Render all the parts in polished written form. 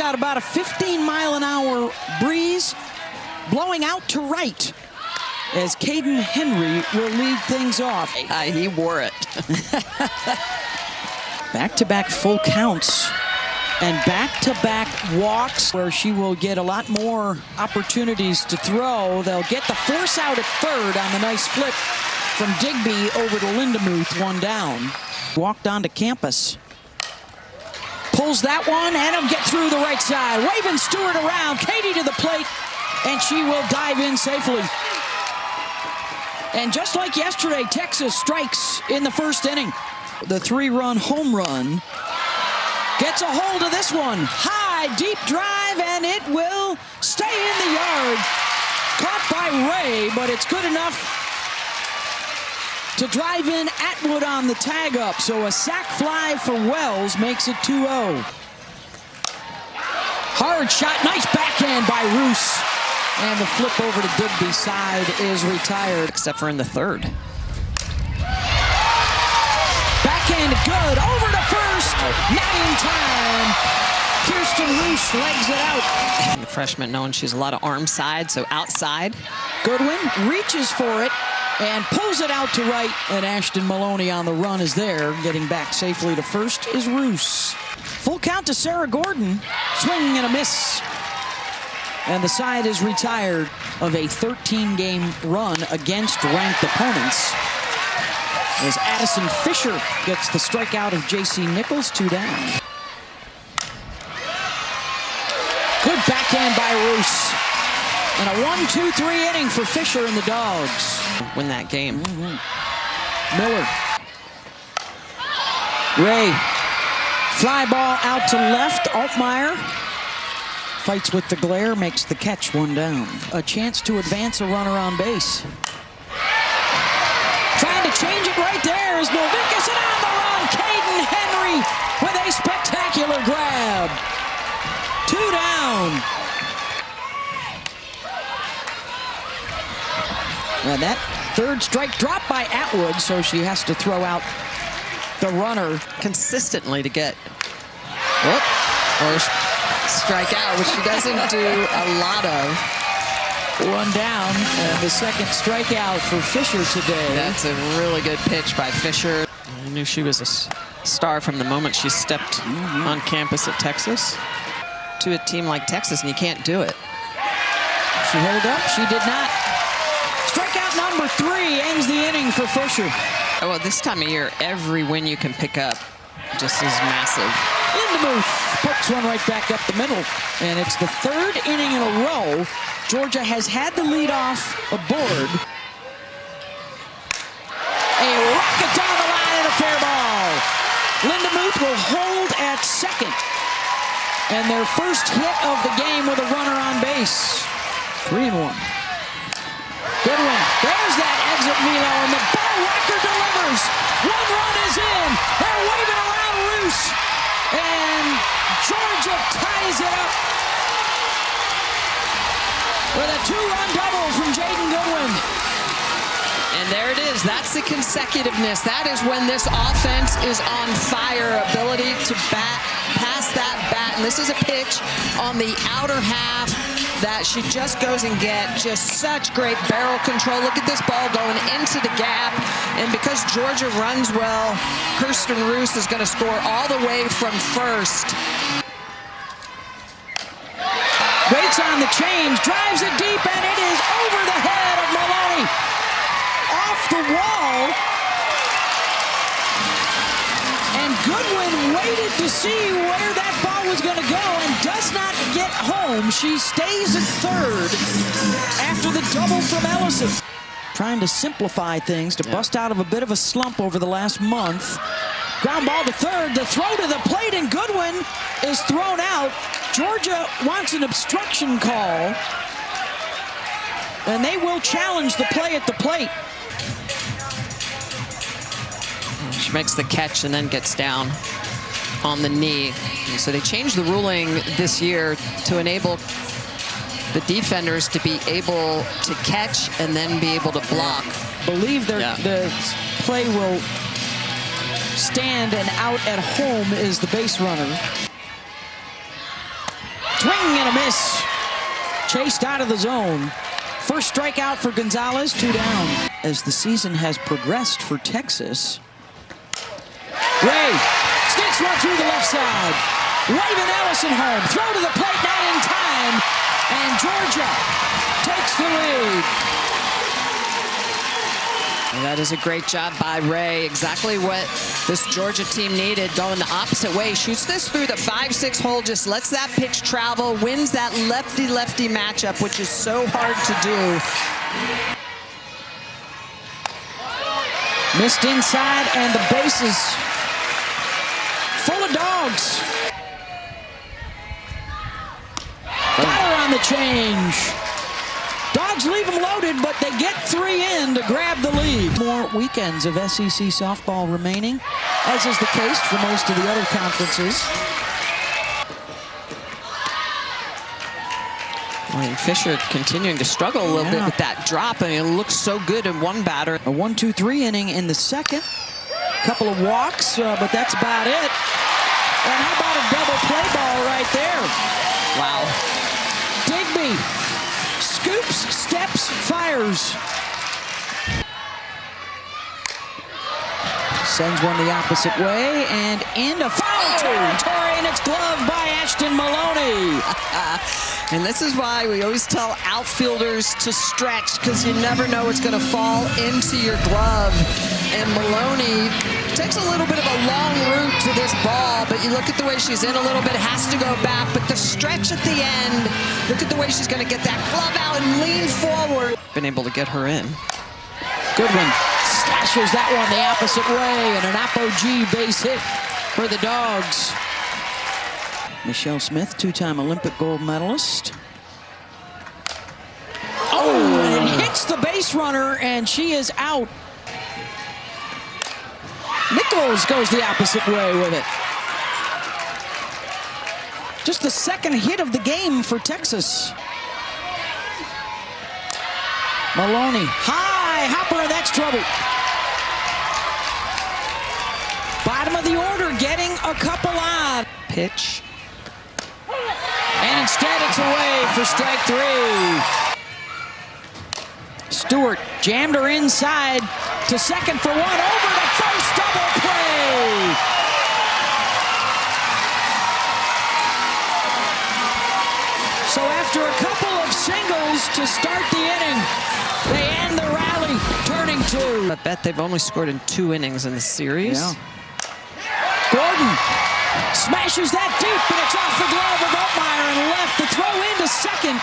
got about a 15-mile-an-hour breeze blowing out to right as Caden Henry will lead things off. He wore it. Back-to-back full counts and back-to-back walks where she will get a lot more opportunities to throw. They'll get the force out at third on the nice flip from Digby over to Lindemuth, one down. Walked onto campus. Pulls that one, and he'll get through the right side. Raven Stewart around, Katie to the plate, and she will dive in safely. And just like yesterday, Texas strikes in the first inning. The 3-run home run gets a hold of this one. High, deep drive, and it will stay in the yard. Caught by Ray, but it's good enough to drive in Atwood on the tag up. So a sac fly for Wells makes it 2-0. Hard shot, nice backhand by Roos. And the flip over to Digby's side is retired. Except for in the third. Backhand good, over to first, not in time. Kirsten Roos legs it out. And the freshman knowing she's a lot of arm side, so outside. Goodwin reaches for it and pulls it out to right, and Ashton Maloney on the run is there. Getting back safely to first is Roos. Full count to Sarah Gordon. Swing and a miss. And the side is retired of a 13-game run against ranked opponents as Addison Fisher gets the strikeout of J.C. Nichols, 2 down. Good backhand by Roos. And a 1-2-3 inning for Fisher and the Dogs. Win that game. Miller. Ray. Fly ball out to left. Altmaier fights with the glare, makes the catch, 1 down. A chance to advance a runner on base. Trying to change it right there is Novikas, and on the run, Caden Henry with a spectacular grab. 2 down. And that third strike dropped by Atwood, so she has to throw out the runner Consistently to get or strike out, which she doesn't do a lot of. 1 down, and the second strikeout for Fisher today. That's a really good pitch by Fisher. I knew she was a star from the moment she stepped on campus at Texas. To a team like Texas, and you can't do it. She held up, she did not. Strikeout number 3 ends the inning for Fisher. Oh, well, this time of year, every win you can pick up just is massive. Lindemuth pokes one right back up the middle, and it's the 3rd inning in a row Georgia has had the lead off aboard. A rocket down the line and a fair ball. Lindemuth will hold at second, and their first hit of the game with a runner on base. 3-1. Goodwin, there's that exit velo, and the ball rocker delivers. 1 run is in. They're waving around Roos, and Georgia ties it up with a 2-run double from Jaden Goodwin. And there it is. That's the consecutiveness. That is when this offense is on fire. Ability to pass that bat. And this is a pitch on the outer half that she just goes and gets. Just such great barrel control. Look at this ball going into the gap. And because Georgia runs well, Kirsten Roos is going to score all the way from first. Waits on the change, drives it deep, and it is over the head of Maloney. Off the wall. And Goodwin waited to see where that ball was going to go and does not get home. She stays at third after the double from Ellison. Trying to simplify things to bust out of a bit of a slump over the last month. Ground ball to third, the throw to the plate, and Goodwin is thrown out. Georgia wants an obstruction call, and they will challenge the play at the plate. She makes the catch and then gets down on the knee. And so they changed the ruling this year to enable the defenders to be able to catch and then be able to block. Believe the play will stand, and out at home is the base runner. Swing and a miss. Chased out of the zone. First strikeout for Gonzalez, 2 down. As the season has progressed for Texas, Ray sneaks one through the left side. Raven Ellison home. Throw to the plate, not in time. And Georgia takes the lead. That is a great job by Ray. Exactly what this Georgia team needed. Going the opposite way. Shoots this through the 5-6 hole. Just lets that pitch travel. Wins that lefty-lefty matchup, which is so hard to do. Missed inside, and the bases full of dogs. Got her on the change. Dogs leave them loaded, but they get 3 in to grab the lead. More weekends of SEC softball remaining, as is the case for most of the other conferences. Fisher continuing to struggle a little bit with that drop. I mean, it looks so good in one batter. A 1-2-3 inning in the second. Couple of walks, but that's about it. And how about a double play ball right there? Wow. Digby scoops, steps, fires. Sends one the opposite way and into foul territory, and it's gloved by Ashton Maloney. And this is why we always tell outfielders to stretch, because you never know what's going to fall into your glove. And Maloney takes a little bit of a long route to this ball, but you look at the way she's in a little bit, has to go back, but the stretch at the end, look at the way she's going to get that glove out and lean forward. Been able to get her in. Goodwin slashes that one the opposite way, and an apogee base hit for the Dogs. Michelle Smith, 2-time Olympic gold medalist. Oh, and it hits the base runner, and she is out. Nichols goes the opposite way with it. Just the second hit of the game for Texas. Maloney, high, Hopper, and that's trouble. Bottom of the order, getting a couple on. Pitch. And instead it's away for strike 3. Stewart jammed her inside to second for 1, over to first, double play. So after a couple of singles to start the inning, they end the rally, turning 2. I bet they've only scored in 2 innings in the series. Yeah. Gordon smashes that deep, but it's off the glove of Altmaier and left. The throw into second.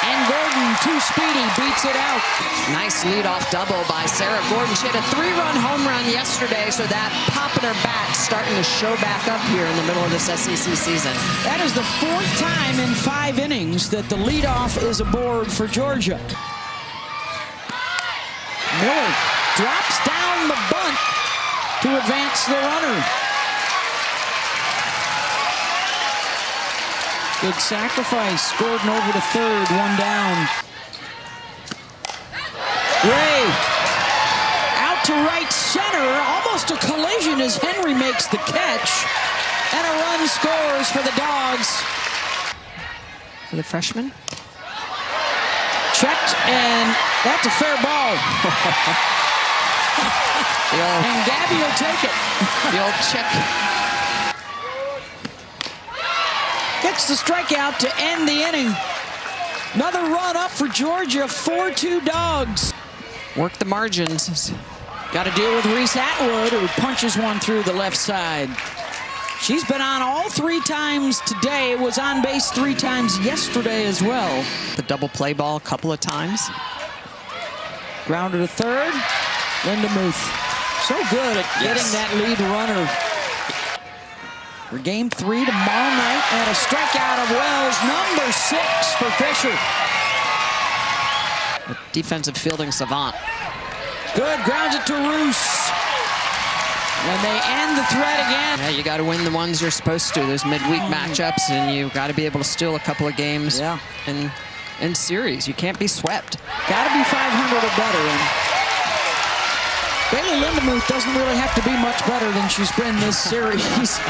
And Gordon, too speedy, beats it out. Nice leadoff double by Sarah Gordon. She had a 3-run home run yesterday, so that pop in her bat starting to show back up here in the middle of this SEC season. That is the 4th time in 5 innings that the leadoff is aboard for Georgia. Miller drops down the bunt to advance the runner. Good sacrifice. Gordon over to third, 1 down. Ray out to right center. Almost a collision as Henry makes the catch. And a run scores for the Dogs. For the freshman. Checked, and that's a fair ball. And Gabby will take it. The old check. Gets the strikeout to end the inning. Another run up for Georgia, 4-2 Dogs. Work the margins. Got to deal with Reese Atwood, who punches one through the left side. She's been on all 3 times today. Was on base 3 times yesterday as well. The double play ball a couple of times. Grounder to third. Linda Muth. So good at getting that lead runner. For game 3 tomorrow night, and a strikeout of Wells, number 6 for Fisher. A defensive fielding savant. Good, grounds it to Roos. And they end the threat again. Yeah, you got to win the ones you're supposed to. There's midweek matchups, and you got to be able to steal a couple of games in series. You can't be swept. Got to be 500 or better. And Bailey Lindemuth doesn't really have to be much better than she's been this series.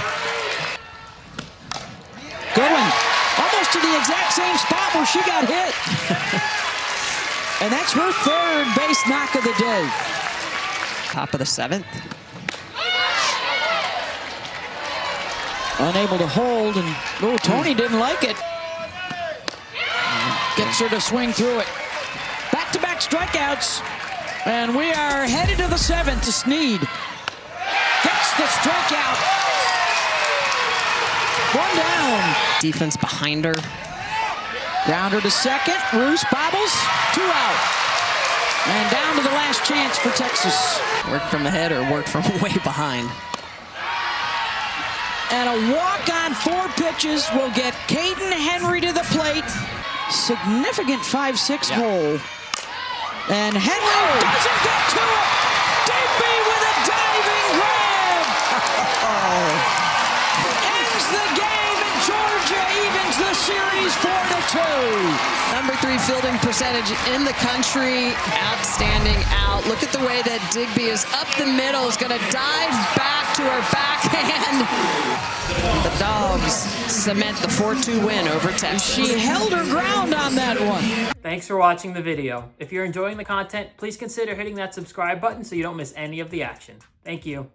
Goodwin, almost to the exact same spot where she got hit. And that's her third base knock of the day. Top of the 7th. Unable to hold, and Tony didn't like it. Gets her to swing through it. Back-to-back strikeouts, and we are headed to the 7th to Sneed. Gets the strikeout. One down. Defense behind her. Grounder to second. Roos bobbles. 2 out. And down to the last chance for Texas. Work from ahead or work from way behind. And a walk on 4 pitches will get Caden Henry to the plate. Significant 5-6 hole. And Henry doesn't get to it. Digby with a diving grab. Ends the game, and Georgia evens the series 4-2. Number 3 fielding percentage in the country. Outstanding out. Look at the way that Digby is up the middle. Is going to dive back to her backhand. The Dogs cement the 4-2 win over Texas. She held her ground on that one. Thanks for watching the video. If you're enjoying the content, please consider hitting that subscribe button so you don't miss any of the action. Thank you.